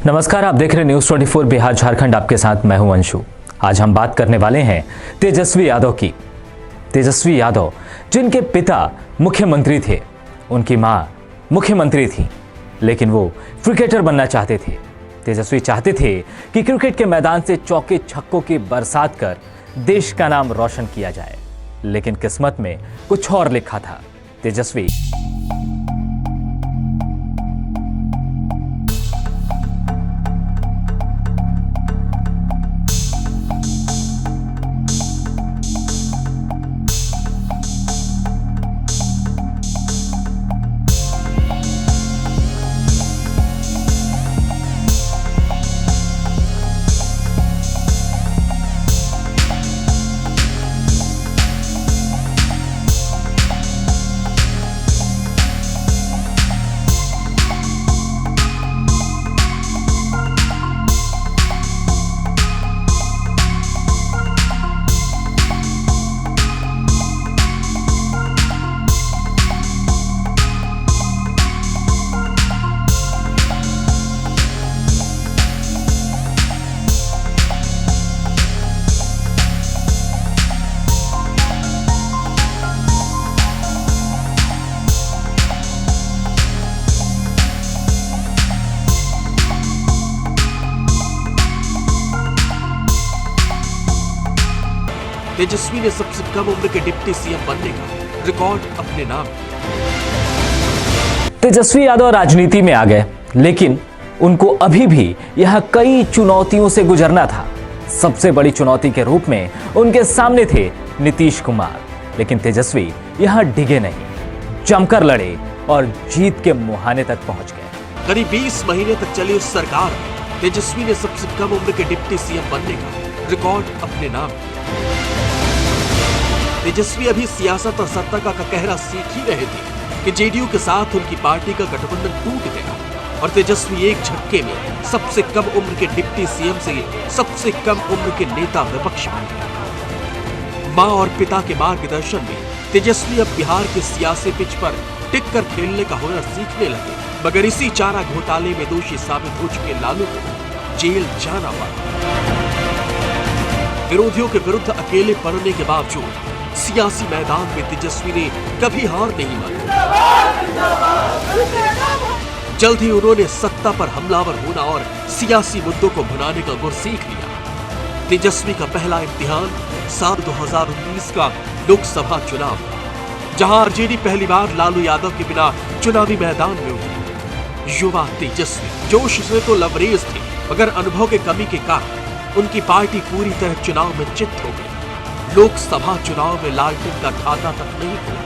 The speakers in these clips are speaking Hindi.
नमस्कार, आप देख रहे न्यूज़ 24 बिहार झारखंड। आपके साथ मैं हूं अंशु। आज हम बात करने वाले हैं तेजस्वी यादव की। तेजस्वी यादव जिनके पिता मुख्यमंत्री थे, उनकी मां मुख्यमंत्री थी, लेकिन वो क्रिकेटर बनना चाहते थे। तेजस्वी चाहते थे कि क्रिकेट के मैदान से चौके छक्कों की बरसात कर देश का नाम रोशन किया जाए, लेकिन किस्मत में कुछ और लिखा था। तेजस्वी तेजस्वी ने सबसे कम उम्र के डिप्टी सीएम बनने का रिकॉर्ड अपने नाम। तेजस्वी यादव राजनीति में आ गए, लेकिन उनको अभी भी यह कई चुनौतियों से गुजरना था। सबसे बड़ी चुनौती के रूप में उनके सामने थे नीतीश कुमार, लेकिन तेजस्वी यहां डिगे नहीं, जमकर लड़े और जीत के मुहाने तक पहुंच गए। करीब 20 महीने तक चली उस सरकार में तेजस्वी ने सबसे कम उम्र के डिप्टी सीएम बनने का रिकॉर्ड अपने नाम। तेजस्वी अभी सियासत और सत्ता का कहरा सीख ही रहे थे कि जेडीयू के साथ उनकी पार्टी का गठबंधन टूट गया और तेजस्वी एक झटके में सबसे कम उम्र के डिप्टी सीएम से सबसे कम उम्र के नेता विपक्ष बन गए। मां और पिता के मार्गदर्शन में तेजस्वी अब बिहार के सियासी पिच पर टिक कर खेलने का हुनर सीखने लगे, मगर इसी चारा घोटाले में दोषी साबित हो चुके लालू को जेल जाना पड़ा। विरोधियों के विरुद्ध अकेले पड़ने के बावजूद सियासी मैदान में तेजस्वी ने कभी हार नहीं मानी। जल्द ही उन्होंने सत्ता पर हमलावर होना और सियासी मुद्दों को भुनाने का गुर सीख लिया। तेजस्वी का पहला इम्तिहान साल 2019 का लोकसभा चुनाव, जहां आरजेडी पहली बार लालू यादव के बिना चुनावी मैदान में उतरी। युवा तेजस्वी जोश से तो लबरेज थे, मगर अनुभव के कमी के कारण उनकी पार्टी पूरी तरह चुनाव में चित्त हो गई। लोकसभा चुनाव में लालटेन का खाता तक नहीं खुला।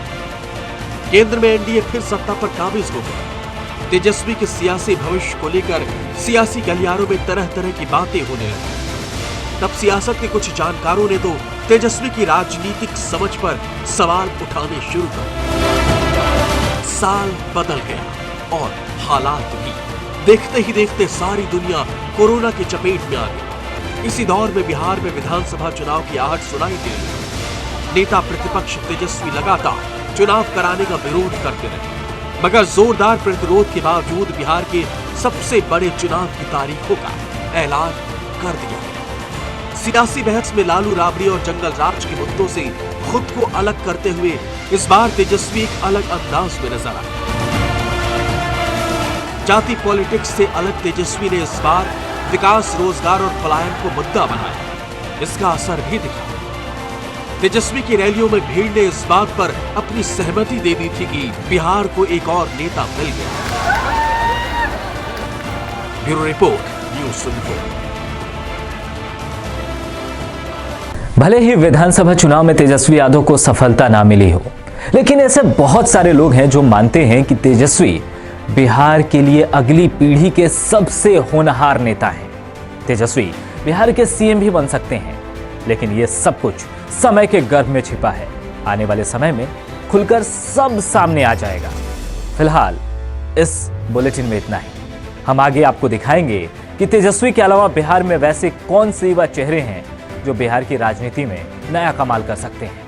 केंद्र में एनडीए फिर सत्ता पर काबिज हो गई। तेजस्वी के सियासी भविष्य को लेकर सियासी गलियारों में तरह तरह की बातें होने लगी। तब सियासत के कुछ जानकारों ने तो तेजस्वी की राजनीतिक समझ पर सवाल उठाने शुरू कर दिए। साल बदल गया और हालात भी। देखते ही देखते सारी दुनिया कोरोना की चपेट में आ गई। इसी दौर में बिहार में विधानसभा चुनाव की आहट सुनाई दे रही। नेता प्रतिपक्ष तेजस्वी लगातार चुनाव कराने का विरोध करते रहे, मगर जोरदार प्रतिरोध के बावजूद बिहार के सबसे बड़े चुनाव की तारीखों का ऐलान कर दिया गया। सियासी बहस में लालू राबड़ी और जंगल राज के मुद्दों से खुद को अलग करते हुए इस बार तेजस्वी एक अलग अंदाज में नजर आए। जाति पॉलिटिक्स से अलग तेजस्वी ने इस बार विकास, रोजगार और पलायन को मुद्दा बनाया। इसका असर भी दिखा। तेजस्वी की रैलियों में भीड़ ने इस बात पर अपनी सहमति दे दी थी कि बिहार को एक और नेता मिल गया। Bureau report, news 24। भले ही विधानसभा चुनाव में तेजस्वी यादव को सफलता ना मिली हो, लेकिन ऐसे बहुत सारे लोग हैं जो मानते हैं कि तेजस्वी बिहार के लिए अगली पीढ़ी के सबसे होनहार नेता हैं। तेजस्वी बिहार के सीएम भी बन सकते हैं, लेकिन यह सब कुछ समय के गर्भ में छिपा है। आने वाले समय में खुलकर सब सामने आ जाएगा। फिलहाल इस बुलेटिन में इतना ही। हम आगे आपको दिखाएंगे कि तेजस्वी के अलावा बिहार में वैसे कौन से युवा चेहरे हैं जो बिहार की राजनीति में नया कमाल कर सकते हैं।